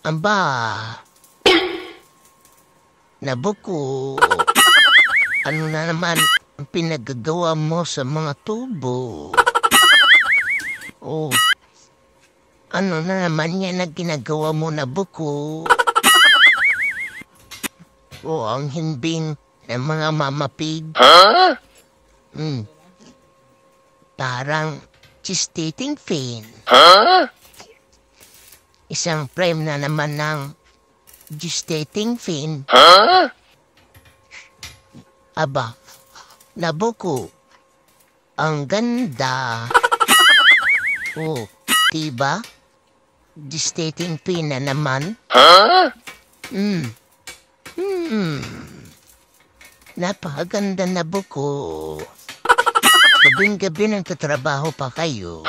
Aba, nabuko. Ano na naman ang pinagagawa mo sa mga tubo? Oh, ano na naman yan na ginagawa mo, Nabuko? Oh, ang himbing ng mga mamapig. Parang gestating fin. Isang frame na naman ng gestating fin. Aba, Nabuko, ang ganda. Oh, diba? Gestating fin na naman. Napakaganda, Nabuko. Gabing-gabi nagtatrabaho pa kayo.